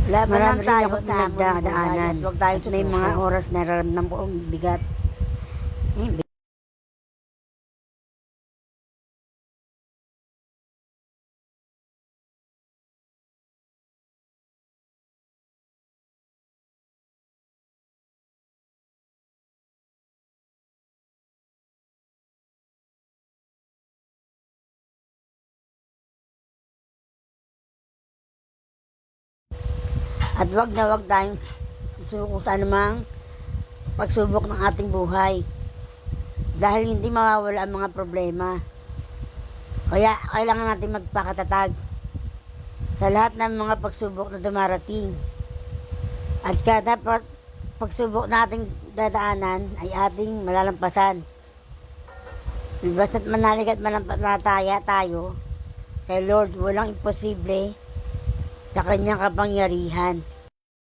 Marami rin tayo ako sa amon pinagdadaanan. buhay at huwag tayo At may mga susuko. oras na nararamdam ko ang bigat. At wag na wag tayong susuko sa anumang pagsubok ng ating buhay. Dahil hindi mawawala ang mga problema. Kaya kailangan natin magpakatatag sa lahat ng mga pagsubok na dumarating. At kada pagsubok nating dadaanan ay ating malalampasan. Basta't manalig at malampalataya tayo kay Lord, walang imposible sa kanyang kapangyarihan.